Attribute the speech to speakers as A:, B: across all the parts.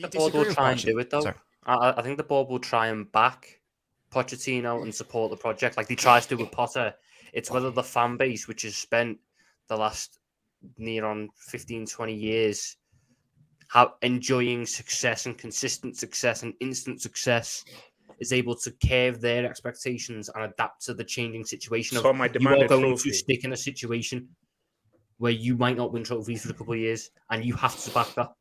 A: the
B: board will try and do it though.
A: Sorry.
B: I think the board will try and back Pochettino and support the project like they tries to with Potter. It's whether the fan base, which has spent the last near on 15, 20 years enjoying success and consistent success and instant success, is able to curve their expectations and adapt to the changing situation
C: So
B: of
C: my
B: you are
C: demanded
B: going
C: trophy.
B: to stick in a situation where you might not win trophies for a couple of years and you have to back that.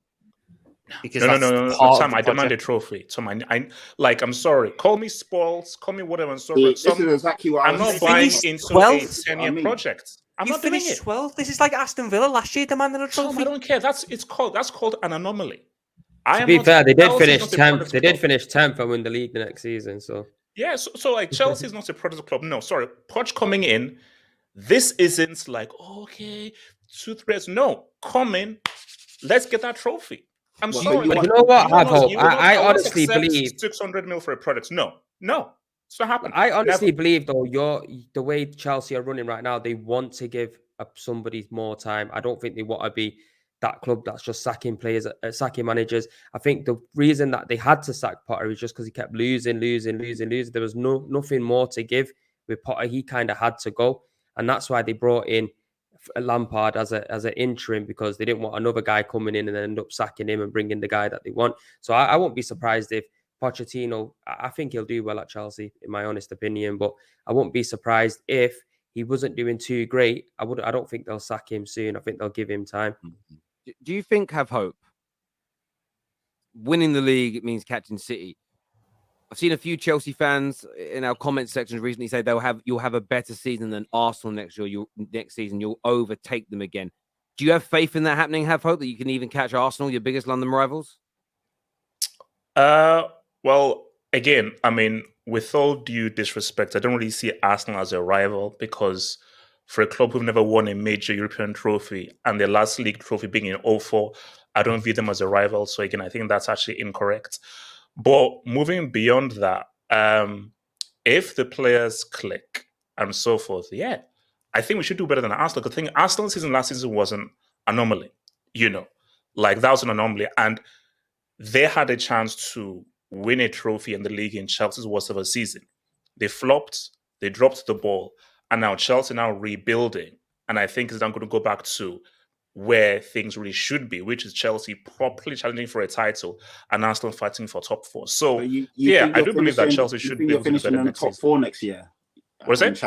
B: Because
C: No,
B: part
C: Tom,
B: of the
C: I demand a
B: project.
C: trophy. Tom, I'm sorry. Call me spoils, call me whatever, and so
D: This is exactly what
C: I'm not buying into a 10-year project. I'm not doing it.
B: 12th. This is like Aston Villa last year demanding a trophy.
C: Tom, I don't care. That's called an anomaly.
E: To be fair, they did finish 10th. They did finish 10th and win the league the next season. So
C: yeah, so like Chelsea's not a product club. No, sorry, Poch coming in. This isn't like okay, 2-3 years. No, come in. Let's get that trophy. I'm sorry.
E: You know what? I hope. I honestly believe
C: 600 mil for a product. No, it's not happening.
E: I honestly believe though, the way Chelsea are running right now, they want to give somebody more time. I don't think they want to be that club that's just sacking players, sacking managers. I think the reason that they had to sack Potter is just because he kept losing. There was nothing more to give with Potter. He kind of had to go, and that's why they brought in Lampard as an interim, because they didn't want another guy coming in and then end up sacking him and bringing the guy that they want. So I won't be surprised if Pochettino, I think he'll do well at Chelsea, in my honest opinion, but I won't be surprised if he wasn't doing too great. I don't think they'll sack him soon. I think they'll give him time.
F: Do you think have hope? Winning the league means catching City. I've seen a few Chelsea fans in our comment sections recently say you'll have a better season than Arsenal next year. Next season you'll overtake them again. Do you have faith in that happening? Have hope that you can even catch Arsenal, your biggest London rivals?
C: Well, again, I mean, with all due disrespect, I don't really see Arsenal as a rival, because for a club who've never won a major European trophy and their last league trophy being in 2004, I don't view them as a rival. So again, I think that's actually incorrect. But moving beyond that, if the players click and so forth, yeah, I think we should do better than Arsenal. Because I think Arsenal's season last season was an anomaly, like that was an anomaly. And they had a chance to win a trophy in the league in Chelsea's worst ever season. They flopped, they dropped the ball, and now Chelsea now rebuilding. And I think it's now going to go back to where things really should be, which is Chelsea properly challenging for a title and Arsenal fighting for top 4. So, I do believe that Chelsea should be able to do better
D: in the top 4 next year.
C: What is it?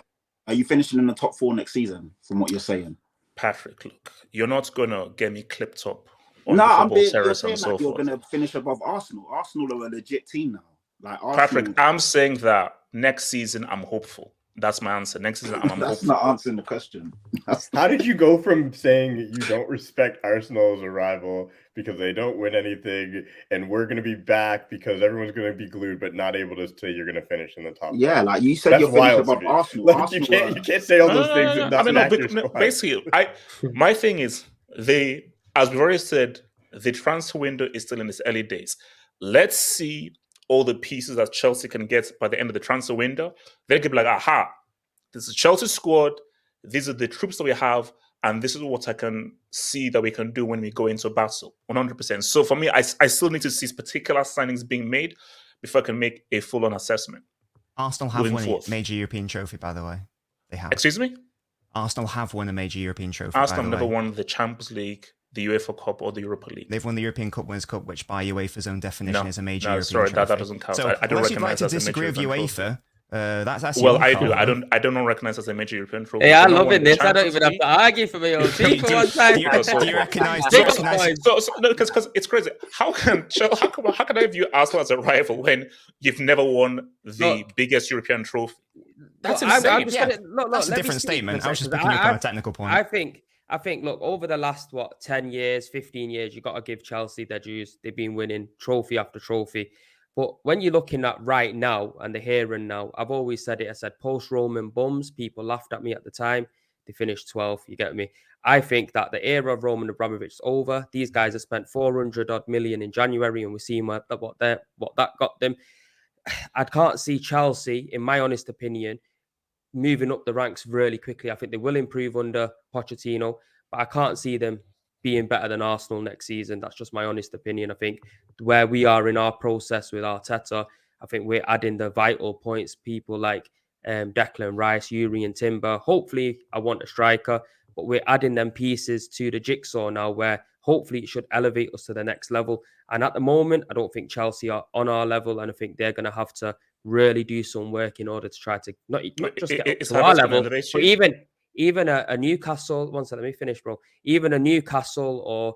D: Are you finishing in the top 4 next season, from what you're saying?
C: Patrick, look, you're not going to get me clipped up.
D: No, you're saying that you're going to finish above Arsenal. Arsenal are a legit team now. Like Arsenal,
C: Patrick, I'm saying that next season I'm hopeful. That's my answer. Next season I'm hopeful.
D: That's not answering the question.
G: How did you go from saying you don't respect Arsenal as a rival because they don't win anything, and we're going to be back because everyone's going to be glued, but not able to say you're going to finish in the top?
D: Yeah, like you said, you're finishing above Arsenal.
G: Like, Arsenal you can't say all those things.
C: Basically, my thing is as we've already said, the transfer window is still in its early days. Let's see all the pieces that Chelsea can get by the end of the transfer window. They could be like, aha, this is Chelsea's squad. These are the troops that we have. And this is what I can see that we can do when we go into a battle, 100%. So for me, I still need to see particular signings being made before I can make a full-on assessment.
A: Arsenal have won a major European trophy, by the way. They have.
C: Excuse me?
A: Arsenal have won a major European trophy,
C: Arsenal have never won the Champions League, the UEFA Cup, or the Europa League.
A: They've won the European Cup Winners' Cup, which by UEFA's own definition is a major European
C: trophy.
A: That
C: doesn't count.
A: So
C: I don't recognize
A: to disagree with UEFA. That's
C: well, I do. I don't recognize as a major European trophy.
E: Hey, I love this. I don't even have to argue for my own team for one time.
A: Do you recognize?
C: Because it's crazy. How can I view Arsenal as a rival when you've never won the biggest European trophy? That's insane.
A: That's a different statement. I was just picking up on a technical point.
E: I think, look, over the last, 10 years, 15 years, you've got to give Chelsea their dues. They've been winning trophy after trophy. But when you're looking at right now and the here and now, I've always said it. I said post-Roman bums. People laughed at me at the time. They finished 12th. You get me? I think that the era of Roman Abramovich is over. These guys have spent 400-odd million in January, and we're seeing what that got them. I can't see Chelsea, in my honest opinion, moving up the ranks really quickly. I think they will improve under Pochettino, but I can't see them being better than Arsenal next season. That's just my honest opinion. I think where we are in our process with Arteta, I think we're adding the vital points. People like Declan Rice, Yuri and Timber. Hopefully, I want a striker, but we're adding them pieces to the jigsaw now where hopefully it should elevate us to the next level. And at the moment, I don't think Chelsea are on our level, and I think they're going to have to really do some work in order to try to not just get up to our level, but even a Newcastle. One second, let me finish, bro. Even a Newcastle or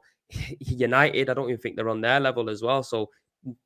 E: United, I don't even think they're on their level as well. So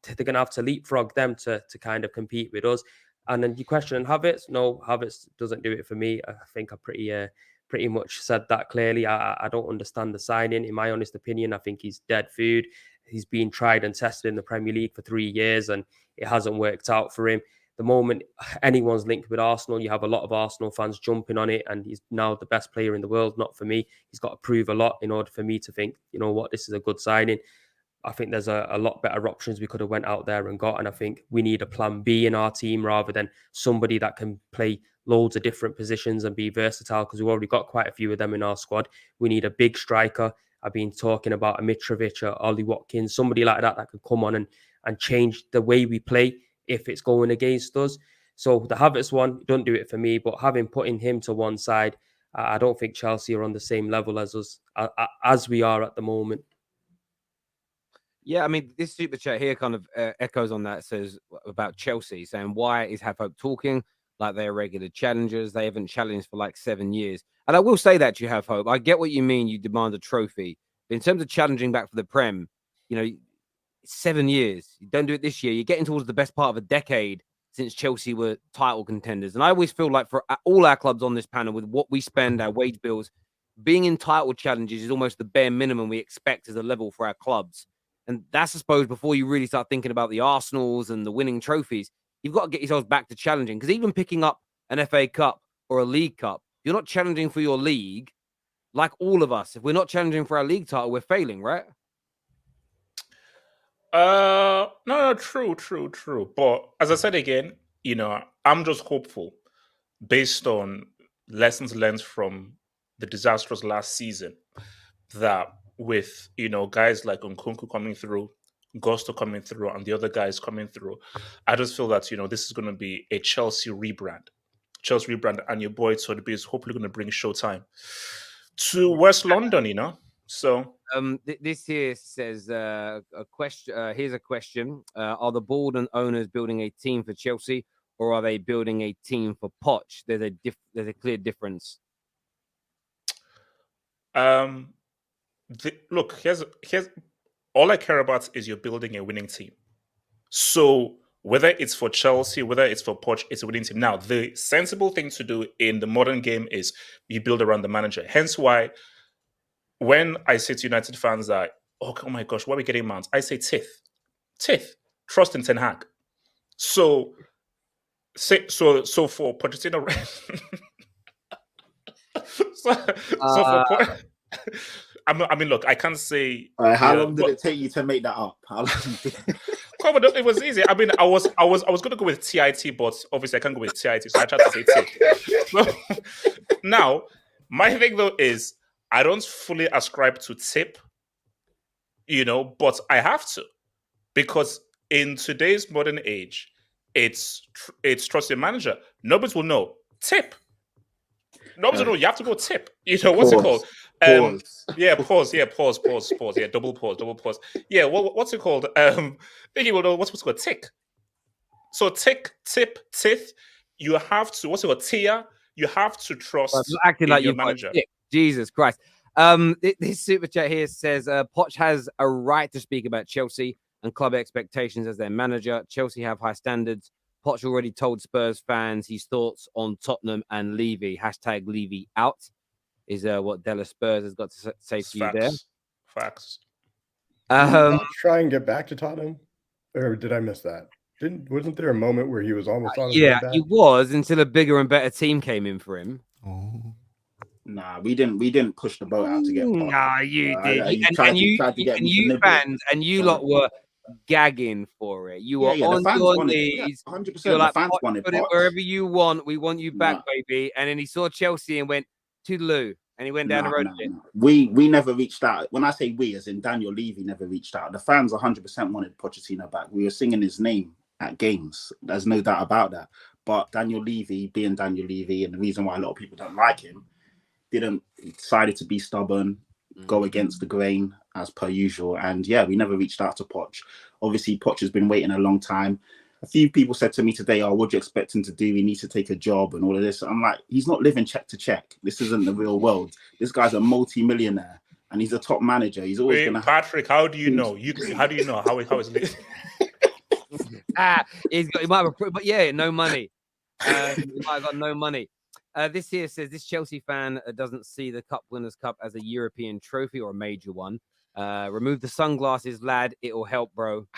E: they're going to have to leapfrog them to kind of compete with us. And then you question Havertz. No, Havertz doesn't do it for me. I think I pretty much said that clearly. I don't understand the signing. In my honest opinion, I think he's dead food. He's been tried and tested in the Premier League for 3 years and it hasn't worked out for him. The moment anyone's linked with Arsenal, you have a lot of Arsenal fans jumping on it, and he's now the best player in the world. Not for me. He's got to prove a lot in order for me to think, you know what, this is a good signing. I think there's a lot better options we could have went out there and got, and I think we need a plan B in our team rather than somebody that can play loads of different positions and be versatile, because we've already got quite a few of them in our squad. We need a big striker. I've been talking about a Mitrovic or Ollie Watkins, somebody like that could come on and change the way we play if it's going against us. So the Havertz one, don't do it for me, but having putting him to one side, I don't think Chelsea are on the same level as us, as we are at the moment.
F: Yeah, I mean, this super chat here kind of echoes on that. It says about Chelsea, saying, why is Have Hope talking like they're regular challengers? They haven't challenged for like 7 years. And I will say that, you Have Hope. I get what you mean. You demand a trophy. But in terms of challenging back for the Prem, you know, 7 years. You don't do it this year. You're getting towards the best part of a decade since Chelsea were title contenders. And I always feel like for all our clubs on this panel, with what we spend, our wage bills, being in title challenges is almost the bare minimum we expect as a level for our clubs. And that's, I suppose, before you really start thinking about the Arsenals and the winning trophies, you've got to get yourselves back to challenging. Because even picking up an FA Cup or a League Cup, you're not challenging for your league like all of us. If we're not challenging for our league title, we're failing, right?
C: No, true. But as I said again, you know, I'm just hopeful based on lessons learned from the disastrous last season that with, you know, guys like Nkunku coming through, Gusto coming through, and the other guys coming through, I just feel that, you know, this is going to be a Chelsea rebrand, and your boy Todibi is hopefully going to bring Showtime to West London, you know. So
F: this here says a question. Here's a question: are the board and owners building a team for Chelsea, or are they building a team for Poch? There's a clear difference.
C: Look, here's all I care about is you're building a winning team. So whether it's for Chelsea, whether it's for Poch, it's a winning team. Now, the sensible thing to do in the modern game is you build around the manager. Hence why when I say to United fans that, oh my gosh, why are we getting Mount? I say Tith. Trust in Ten Hag. So for Pochettino, I mean, look, I can't say.
D: How long did it take you to make that up? How long?
C: It was easy. I mean, I was going to go with TIT, but obviously I can't go with TIT, so I tried to say Tith. So, now, my thing though is I don't fully ascribe to tip, you know, but I have to, because in today's modern age, it's trust your manager. Nobody will know. Tip. Nobody will know. You have to go tip. You know, what's it called?
D: Pause.
C: Yeah, pause. Yeah, pause. Yeah, double pause. Yeah, what's it called? Thinking will know what's it called? Tick. So tick, tip, tith. You have to, what's it called? Tia. You have to trust
F: acting like
C: your
F: you've
C: manager.
F: Jesus Christ. This super chat here says Poch has a right to speak about Chelsea and club expectations as their manager. Chelsea have high standards. Poch already told Spurs fans his thoughts on Tottenham and Levy. # Levy out is what Della Spurs has got to say to you there.
C: Facts.
G: Try and get back to Tottenham, or did I miss that? Wasn't there a moment where he was almost on his way back?
F: He was, until a bigger and better team came in for him.
A: Oh.
D: Nah, we didn't push the boat out to get Poch.
F: Nah, you did.
D: You
F: fans and you lot were gagging for it. You were on your knees.
D: 100%.
F: You're like,
D: the fans wanted
F: put it
D: Poch.
F: wherever you want. We want you back, baby. And then he saw Chelsea and went, toodaloo. And he went down the road a bit.
D: We never reached out. When I say we, as in Daniel Levy never reached out. The fans 100% wanted Pochettino back. We were singing his name at games. There's no doubt about that. But Daniel Levy, being Daniel Levy, and the reason why a lot of people don't like him, decided to be stubborn, go against the grain as per usual. And yeah, we never reached out to Poch. Obviously, Poch has been waiting a long time. A few people said to me today, "Oh, what do you expect him to do? He needs to take a job and all of this." I'm like, he's not living check to check. This isn't the real world. This guy's a multi-millionaire and he's a top manager. He's always going to.
C: Patrick, how do you know? How do you know how is living?
F: He might have, but yeah, no money. He might have got no money. This here says this Chelsea fan doesn't see the Cup Winners' Cup as a European trophy or a major one. Remove the sunglasses, lad. It'll help, bro.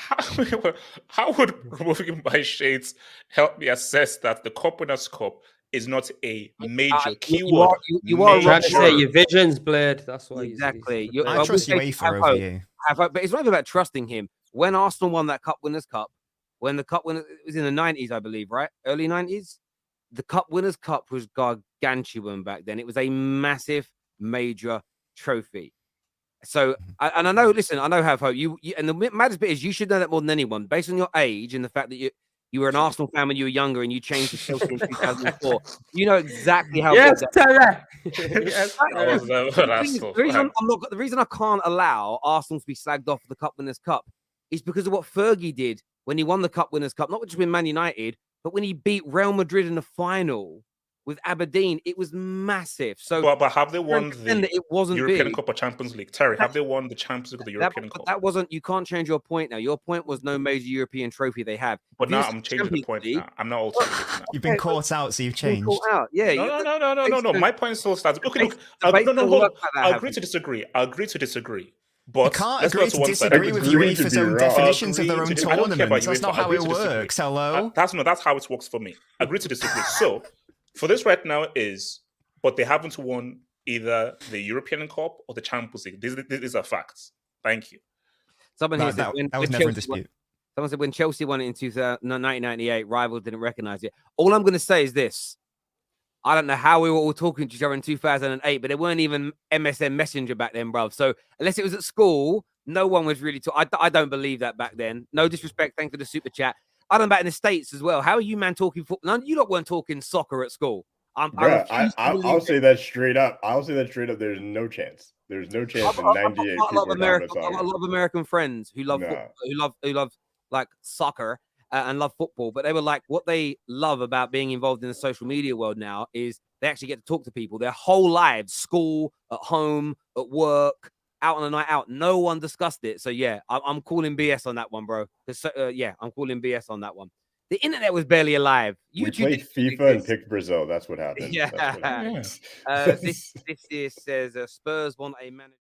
C: How would removing my shades help me assess that the Cup Winners' Cup is not a major keyword?
E: You are trying to say your vision's blurred. That's why
F: exactly.
A: I trust UEFA over you.
F: But it's not even about trusting him. When Arsenal won that Cup Winners' Cup, when the Cup Winners, it was in the 90s, I believe, right? Early 90s. The Cup Winners' Cup was gargantuan back then. It was a massive, major trophy. So, I know, listen, I know, have hope. You and the maddest bit is you should know that more than anyone, based on your age and the fact that you were an Arsenal fan when you were younger and you changed to Chelsea in 2004. You know exactly how.
E: Yes, Terrace.
F: Yes. The reason I can't allow Arsenal to be slagged off the Cup Winners' Cup is because of what Fergie did when he won the Cup Winners' Cup, not just with Man United, but when he beat Real Madrid in the final with Aberdeen. It was massive. So,
C: but have they won the European Cup or Champions League? Terry, have they won the Champions League or the European Cup?
F: That wasn't. You can't change your point now. Your point was no major European trophy they have.
C: But now I'm changing the point. Now. I'm not altering it now.
A: You've been caught out, so you've changed.
F: Yeah.
C: No. My point still stands. Okay, look. No. I agree to disagree. But
A: you can't agree to disagree with UEFA's own definitions of their own tournaments. That's not how it works. Hello?
C: That's how it works for me. Agree to disagree. So, for this right now but they haven't won either the European Cup or the Champions League. These are facts. Thank you.
F: Someone here said
A: that was never in dispute.
F: Someone said when Chelsea won it in 1998, rivals didn't recognize it. All I'm going to say is this. I don't know how we were all talking to each other in 2008, but there weren't even MSN Messenger back then, bruv. So unless it was at school, no one was really talking. I don't believe that back then. No disrespect. Thanks for the super chat. I don't know about in the States as well. How are you, man, talking football? None, you lot weren't talking soccer at school.
G: I'll say that straight up. There's no chance. There's no chance in 98.
F: I've got a lot of American friends who love football, who love like soccer. And love football, but they were like, what they love about being involved in the social media world now is they actually get to talk to people their whole lives, school, at home, at work, out on a night out. No one discussed it. So yeah, I'm calling BS on that one, bro. I'm calling BS on that one. The internet was barely alive.
G: We played FIFA and picked Brazil. That's what happened.
F: Yeah. This here says Spurs want a manager.